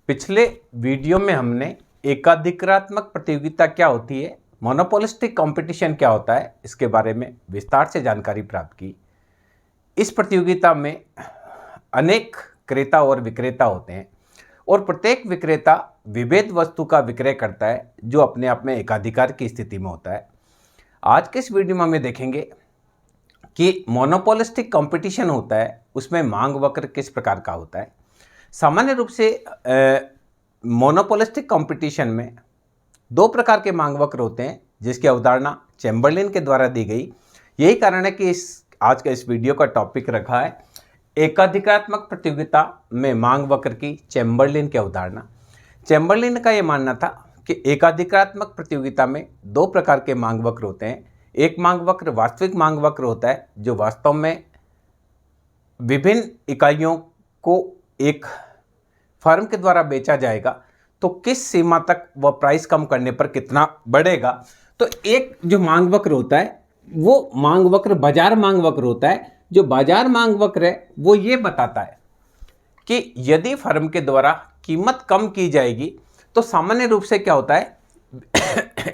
पिछले वीडियो में हमने एकाधिकारात्मक प्रतियोगिता क्या होती है, मोनोपोलिस्टिक कंपटीशन क्या होता है, इसके बारे में विस्तार से जानकारी प्राप्त की। इस प्रतियोगिता में अनेक क्रेता और विक्रेता होते हैं और प्रत्येक विक्रेता विभेद वस्तु का विक्रय करता है जो अपने आप में एकाधिकार की स्थिति में होता है। आज के इस वीडियो में हमें देखेंगे कि मोनोपोलिस्टिक कंपटीशन होता है, उसमें मांग वक्र किस प्रकार का होता है। सामान्य रूप से मोनोपोलिस्टिक कंपटीशन में दो प्रकार के मांग वक्र होते हैं, जिसकी अवधारणा चैम्बरलिन के द्वारा दी गई। यही कारण है कि आज का इस वीडियो का टॉपिक रखा है एकाधिकारात्मक प्रतियोगिता में मांग वक्र की चैम्बरलिन की अवधारणा। चैम्बरलिन का यह मानना था कि एकाधिकारात्मक प्रतियोगिता में दो प्रकार के मांग वक्र होते हैं। एक मांग वक्र वास्तविक मांग वक्र होता है, जो वास्तव में विभिन्न इकाइयों को एक फर्म के द्वारा बेचा जाएगा तो किस सीमा तक वह प्राइस कम करने पर कितना बढ़ेगा। तो एक जो मांग वक्र होता है वो मांग वक्र बाजार मांग वक्र होता है। जो बाजार मांग वक्र है वो ये बताता है कि यदि फर्म के द्वारा कीमत कम की जाएगी तो सामान्य रूप से क्या होता है,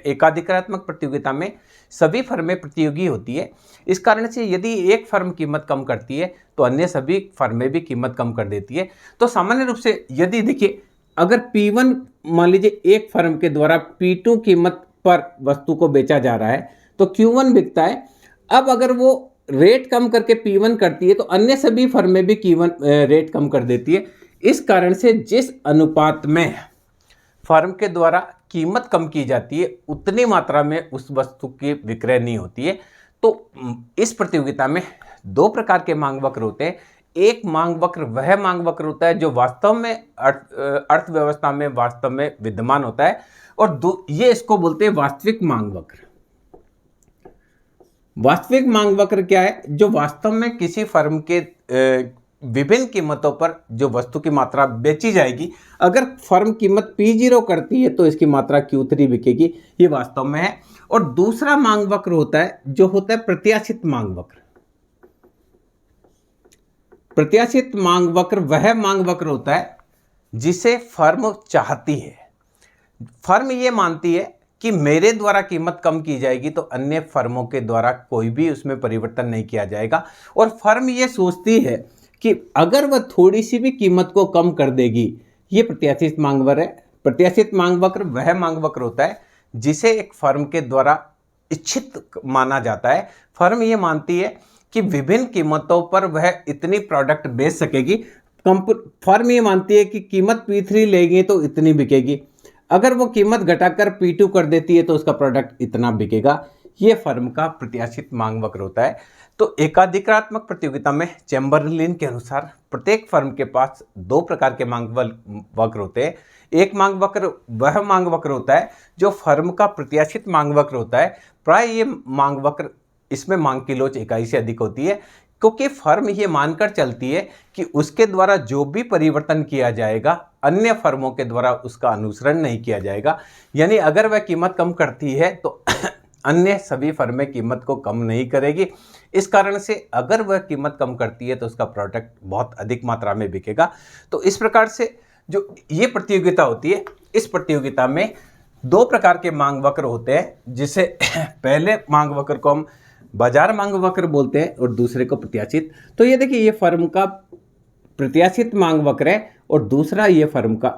एकाधिकारात्मक प्रतियोगिता में सभी फर्में प्रतियोगी होती है। इस कारण से यदि एक फर्म कीमत कम करती है तो अन्य सभी फर्में भी कीमत कम कर देती है। तो सामान्य रूप से यदि देखिए, अगर P1 मान लीजिए एक फर्म के द्वारा P2 कीमत पर वस्तु को बेचा जा रहा है तो Q1 बिकता है। अब अगर वो रेट कम करके P1 करती है तो अन्य सभी फर्में भी Q1 रेट कम कर देती है। इस कारण से जिस अनुपात में फर्म के द्वारा कीमत कम की जाती है उतनी मात्रा में उस वस्तु की विक्रय नहीं होती है। तो इस प्रतियोगिता में दो प्रकार के मांग वक्र होते हैं। एक मांग वक्र वह मांग वक्र होता है जो वास्तव में अर्थव्यवस्था में वास्तव में विद्यमान होता है, और ये इसको बोलते हैं वास्तविक मांग वक्र। वास्तविक मांग वक्र क्या है? जो वास्तव में किसी फर्म के विभिन्न कीमतों पर जो वस्तु की मात्रा बेची जाएगी, अगर फर्म कीमत P0 करती है तो इसकी मात्रा Q3 बिकेगी, ये वास्तव में है। और दूसरा मांग वक्र होता है जो होता है प्रत्याशित मांग वक्र। प्रत्याशित मांग वक्र वह मांग वक्र होता है जिसे फर्म चाहती है। फर्म ये मानती है कि मेरे द्वारा कीमत कम की जाएगी तो अन्य फर्मों के द्वारा कोई भी उसमें परिवर्तन नहीं किया जाएगा, और फर्म ये सोचती है कि अगर वह थोड़ी सी भी कीमत को कम कर देगी, ये प्रत्याशित मांग वक्र है। प्रत्याशित मांग वक्र वह मांग वक्र होता है जिसे एक फर्म के द्वारा इच्छित माना जाता है। फर्म ये मानती है कि विभिन्न कीमतों पर वह इतनी प्रोडक्ट बेच सकेगी। फर्म ये मानती है कि कीमत P3 लेंगे तो इतनी बिकेगी, अगर वो कीमत घटाकर P2 कर देती है तो उसका प्रोडक्ट इतना बिकेगा। ये फर्म का प्रत्याशित मांग वक्र होता है। तो एकाधिकारात्मक प्रतियोगिता में चैम्बरलिन के अनुसार प्रत्येक फर्म के पास दो प्रकार के मांग वक्र होते हैं। एक मांग वक्र वह मांग वक्र होता है जो फर्म का प्रत्याशित मांग वक्र होता है। प्राय ये मांग वक्र, इसमें मांग की लोच इकाई से अधिक होती है, क्योंकि फर्म ये मानकर चलती है कि उसके द्वारा जो भी परिवर्तन किया जाएगा अन्य फर्मों के द्वारा उसका अनुसरण नहीं किया जाएगा। यानी अगर वह कीमत कम करती है तो अन्य सभी फर्में कीमत को कम नहीं करेगी। इस कारण से अगर वह कीमत कम करती है तो उसका प्रोडक्ट बहुत अधिक मात्रा में बिकेगा। तो इस प्रकार से जो ये प्रतियोगिता होती है, इस प्रतियोगिता में दो प्रकार के मांग वक्र होते हैं, जिसे पहले मांग वक्र को हम बाजार मांग वक्र बोलते हैं और दूसरे को प्रत्याशित। तो ये देखिए, ये फर्म का प्रत्याशित मांग वक्र है और दूसरा ये फर्म का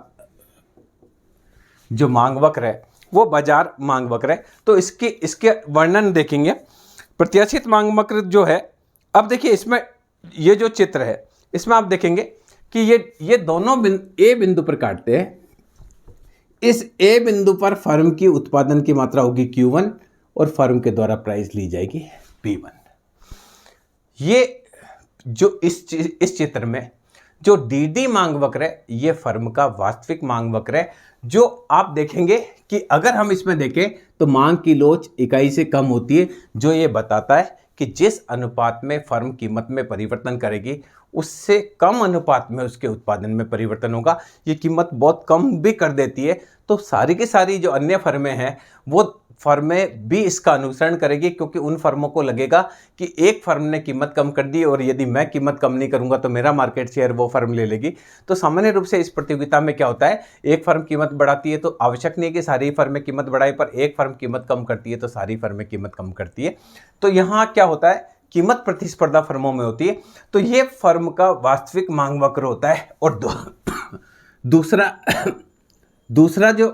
जो मांग वक्र है वो बाजार मांग वक्र है। तो इसके वर्णन देखेंगे। प्रत्याशित मांग वक्र जो है, अब देखिए इसमें ये जो चित्र है इसमें आप देखेंगे कि ये दोनों ए बिंदु पर काटते हैं। इस ए बिंदु पर फर्म की उत्पादन की मात्रा होगी Q1 और फर्म के द्वारा प्राइस ली जाएगी P1। ये जो इस चित्र में जो DD मांग वक्र है ये फर्म का वास्तविक मांग वक्र है, जो आप देखेंगे कि अगर हम इसमें देखें तो मांग की लोच इकाई से कम होती है, जो ये बताता है कि जिस अनुपात में फर्म कीमत में परिवर्तन करेगी उससे कम अनुपात में उसके उत्पादन में परिवर्तन होगा। ये कीमत बहुत कम भी कर देती है तो सारी की सारी जो अन्य फर्में हैं वो फर्में भी इसका अनुसरण करेगी, क्योंकि उन फर्मों को लगेगा कि एक फर्म ने कीमत कम कर दी और यदि मैं कीमत कम नहीं करूंगा तो मेरा मार्केट शेयर वो फर्म ले लेगी। तो सामान्य रूप से इस प्रतियोगिता में क्या होता है, एक फर्म कीमत बढ़ाती है तो आवश्यक नहीं है कि सारी फर्में कीमत बढ़ाए, पर एक फर्म कीमत कम करती है तो सारी फर्में कीमत कम करती है। तो यहाँ क्या होता है, कीमत प्रतिस्पर्धा फर्मों में होती है। तो ये फर्म का वास्तविक मांग वक्र होता है। और दूसरा जो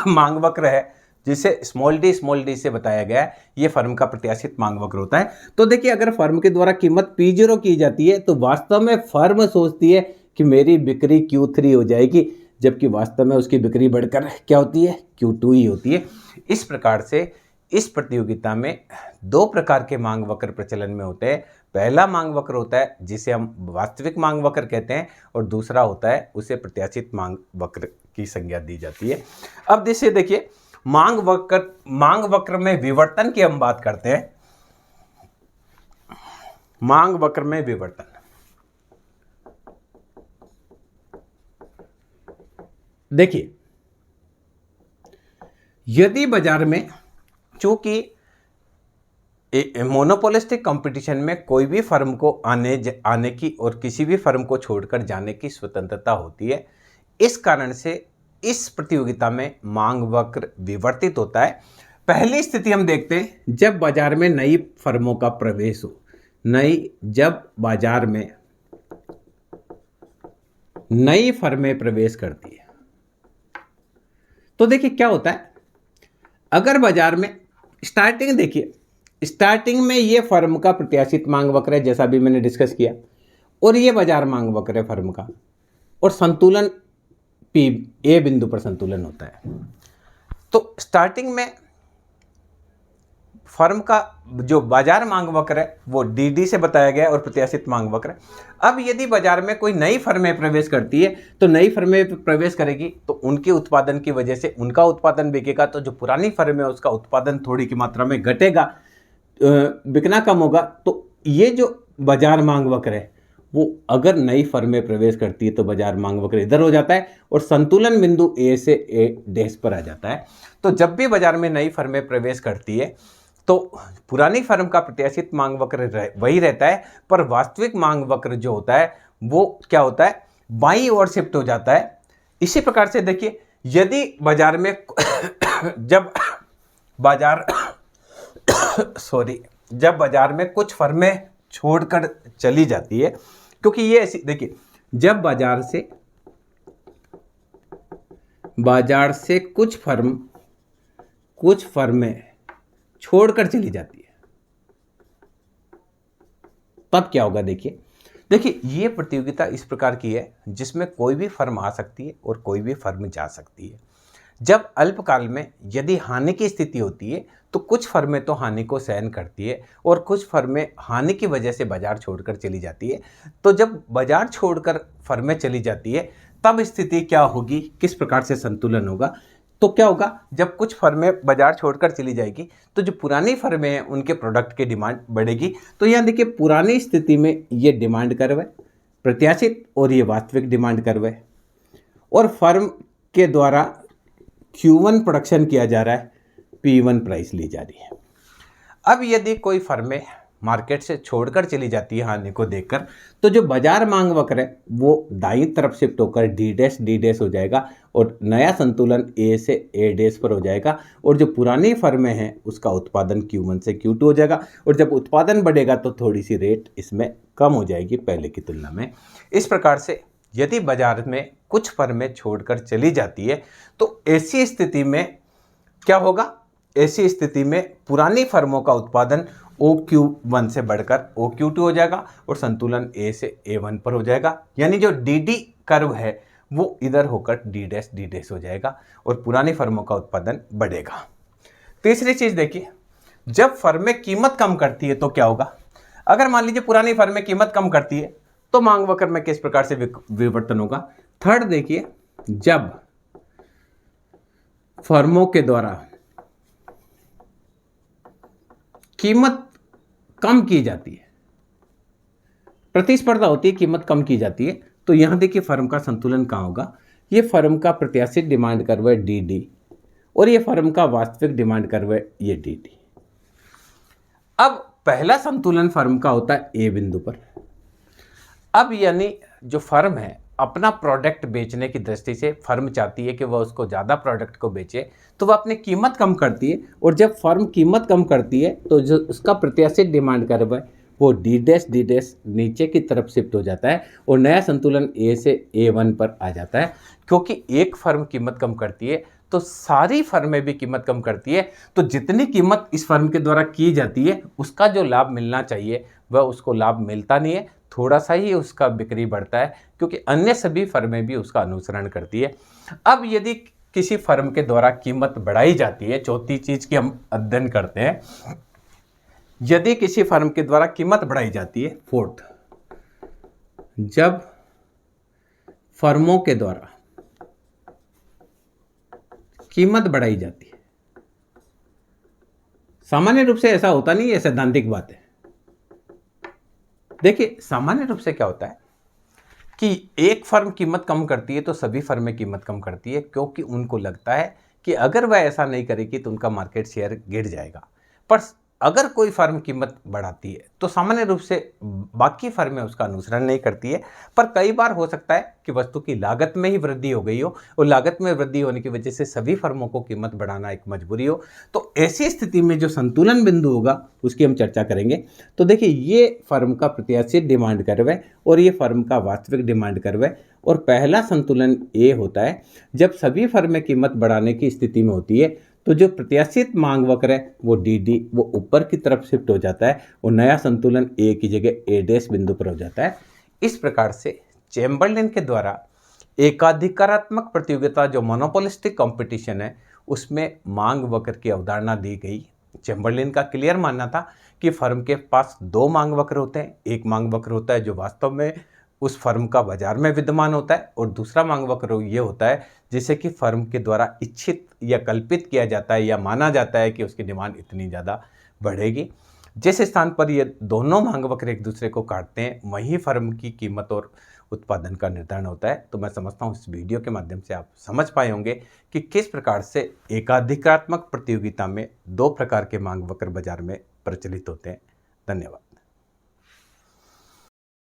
मांग वक्र है जिसे स्मॉल डी से बताया गया है, ये फर्म का प्रत्याशित मांग वक्र होता है। तो देखिए, अगर फर्म के द्वारा कीमत P0 की जाती है तो वास्तव में फर्म सोचती है कि मेरी बिक्री Q3 हो जाएगी, जबकि वास्तव में उसकी बिक्री बढ़कर क्या होती है, Q2 ही होती है। इस प्रकार से इस प्रतियोगिता में दो प्रकार के मांग वक्र प्रचलन में होते हैं। पहला मांग वक्र होता है जिसे हम वास्तविक मांग वक्र कहते हैं, और दूसरा होता है उसे प्रत्याशित मांग वक्र की संज्ञा दी जाती है। अब जैसे देखिए, मांग वक्र में विवर्तन की हम बात करते हैं। मांग वक्र में विवर्तन, देखिए, यदि बाजार में, चूंकि मोनोपोलिस्टिक कंपटीशन में कोई भी फर्म को आने की और किसी भी फर्म को छोड़कर जाने की स्वतंत्रता होती है, इस कारण से इस प्रतियोगिता में मांग वक्र विवर्तित होता है। पहली स्थिति हम देखते हैं जब बाजार में नई फर्मों का प्रवेश हो। जब बाजार में नई फर्में प्रवेश करती है तो देखिए क्या होता है, अगर बाजार में स्टार्टिंग में ये फर्म का प्रत्याशित मांग वक्र है, जैसा भी मैंने डिस्कस किया, और ये बाजार मांग वक्र है फर्म का, और संतुलन ए बिंदु पर संतुलन होता है। तो स्टार्टिंग में फर्म का जो बाजार मांग वक्र है वो डी से बताया गया है और प्रत्याशित मांग वक्र है। अब यदि बाजार में कोई नई फर्में प्रवेश करती है तो नई फर्में प्रवेश करेगी तो उनके उत्पादन की वजह से उनका उत्पादन बिकेगा, तो जो पुरानी फर्म है उसका उत्पादन थोड़ी की मात्रा में घटेगा, बिकना कम होगा। तो ये जो बाजार मांग वक्र है वो अगर नई फर्में प्रवेश करती है तो बाजार मांग वक्र इधर हो जाता है और संतुलन बिंदु ए से ए डैश पर आ जाता है। तो जब भी बाजार में नई फर्में प्रवेश करती है तो पुरानी फर्म का प्रत्याशित मांग वक्र वही रहता है, पर वास्तविक मांग वक्र जो होता है वो क्या होता है, बाईं ओर शिफ्ट हो जाता है। इसी प्रकार से देखिए, यदि बाजार में जब बाजार में कुछ फर्में छोड़कर चली जाती है, क्योंकि ये ऐसी, देखिए, जब बाजार से कुछ फर्में छोड़कर चली जाती है तब क्या होगा। देखिए ये प्रतियोगिता इस प्रकार की है जिसमें कोई भी फर्म आ सकती है और कोई भी फर्म जा सकती है। जब अल्पकाल में यदि हानि की स्थिति होती है तो कुछ फर्में तो हानि को सहन करती है और कुछ फर्में हानि की वजह से बाजार छोड़कर चली जाती है। तो जब बाजार छोड़कर फर्में चली जाती है तब स्थिति क्या होगी, किस प्रकार से संतुलन होगा। तो क्या होगा, जब कुछ फर्में बाजार छोड़कर चली जाएगी तो जो पुरानी फर्में हैं उनके प्रोडक्ट की डिमांड बढ़ेगी। तो यहाँ देखिए, पुरानी स्थिति में ये डिमांड कर्व है प्रत्याशित और ये वास्तविक डिमांड कर्व है, और फर्म के द्वारा Q1 प्रोडक्शन किया जा रहा है, P1 प्राइस ली जा रही है। अब यदि कोई फर्में मार्केट से छोड़कर चली जाती है हानि को देखकर, तो जो बाजार मांग वक्र है वो दाईं तरफ शिफ्ट होकर डी डैश हो जाएगा और नया संतुलन ए से ए डैश पर हो जाएगा, और जो पुरानी फर्में हैं उसका उत्पादन Q1 से Q2 हो जाएगा, और जब उत्पादन बढ़ेगा तो थोड़ी सी रेट इसमें कम हो जाएगी पहले की तुलना में। इस प्रकार से यदि बाजार में कुछ फर्में छोड़कर चली जाती है तो ऐसी स्थिति में क्या होगा, ऐसी स्थिति में पुरानी फर्मों का उत्पादन OQ1 से बढ़कर OQ2 हो जाएगा और संतुलन A से A1 पर हो जाएगा, यानी जो DD कर्व है वो इधर होकर D डैश हो जाएगा और पुरानी फर्मों का उत्पादन बढ़ेगा। तीसरी चीज देखिए, जब फर्में कीमत कम करती है तो क्या होगा। अगर मान लीजिए पुरानी फर्में कीमत कम करती है तो मांग वक्र में किस प्रकार से विवर्तन होगा। थर्ड देखिए, जब फर्मों के द्वारा कीमत कम की जाती है, प्रतिस्पर्धा होती है, कीमत कम की जाती है, तो यहां देखिए फर्म का संतुलन कहां होगा। ये फर्म का प्रत्याशित डिमांड कर्व है DD और ये फर्म का वास्तविक डिमांड कर्व है, ये डी डी। अब पहला संतुलन फर्म का होता है ए बिंदु पर। अब यानी जो फर्म है अपना प्रोडक्ट बेचने की दृष्टि से फर्म चाहती है कि वह उसको ज़्यादा प्रोडक्ट को बेचे, तो वह अपनी कीमत कम करती है, और जब फर्म कीमत कम करती है तो जो उसका प्रत्याशित डिमांड कर्व है वो डी डैश नीचे की तरफ शिफ्ट हो जाता है और नया संतुलन ए से A1 पर आ जाता है। क्योंकि एक फर्म कीमत कम करती है तो सारी फर्में भी कीमत कम करती है, तो जितनी कीमत इस फर्म के द्वारा की जाती है उसका जो लाभ मिलना चाहिए वह उसको लाभ मिलता नहीं है, थोड़ा सा ही उसका बिक्री बढ़ता है, क्योंकि अन्य सभी फर्में भी उसका अनुसरण करती है। अब यदि किसी फर्म के द्वारा कीमत बढ़ाई जाती है, चौथी चीज की हम अध्ययन करते हैं, यदि किसी फर्म के द्वारा कीमत बढ़ाई जाती है, फोर्थ, जब फर्मों के द्वारा कीमत बढ़ाई जाती है, सामान्य रूप से ऐसा होता नहीं है, सैद्धांतिक बात है। देखिए सामान्य रूप से क्या होता है कि एक फर्म कीमत कम करती है तो सभी फर्में कीमत कम करती है, क्योंकि उनको लगता है कि अगर वह ऐसा नहीं करेगी तो उनका मार्केट शेयर गिर जाएगा। पर अगर कोई फर्म कीमत बढ़ाती है तो सामान्य रूप से बाकी फर्में उसका अनुसरण नहीं करती है, पर कई बार हो सकता है कि वस्तु की लागत में ही वृद्धि हो गई हो और लागत में वृद्धि होने की वजह से सभी फर्मों को कीमत बढ़ाना एक मजबूरी हो। तो ऐसी स्थिति में जो संतुलन बिंदु होगा उसकी हम चर्चा करेंगे। तो देखिए ये फर्म का प्रत्याशित डिमांड कर्व है और ये फर्म का वास्तविक डिमांड कर्व है, और पहला संतुलन ए होता है जब सभी फर्में कीमत बढ़ाने की स्थिति में होती है, तो जो प्रत्याशित मांग वक्र है वो डी डी वो ऊपर की तरफ शिफ्ट हो जाता है और नया संतुलन ए की जगह ए डैश बिंदु पर हो जाता है। इस प्रकार से चैम्बरलेन के द्वारा एकाधिकारात्मक प्रतियोगिता, जो मोनोपोलिस्टिक कंपटीशन है, उसमें मांग वक्र की अवधारणा दी गई। चैम्बरलेन का क्लियर मानना था कि फर्म के पास दो मांग वक्र होते हैं, एक मांग वक्र होता है जो वास्तव में उस फर्म का बाजार में विद्यमान होता है, और दूसरा मांग वक्र ये होता है जिसे कि फर्म के द्वारा इच्छित या कल्पित किया जाता है या माना जाता है कि उसकी डिमांड इतनी ज़्यादा बढ़ेगी। जिस स्थान पर ये दोनों मांग वक्र एक दूसरे को काटते हैं वहीं फर्म की कीमत और उत्पादन का निर्धारण होता है। तो मैं समझता हूँ इस वीडियो के माध्यम से आप समझ पाए होंगे कि किस प्रकार से एकाधिकारात्मक प्रतियोगिता में दो प्रकार के मांग वक्र बाजार में प्रचलित होते हैं। धन्यवाद।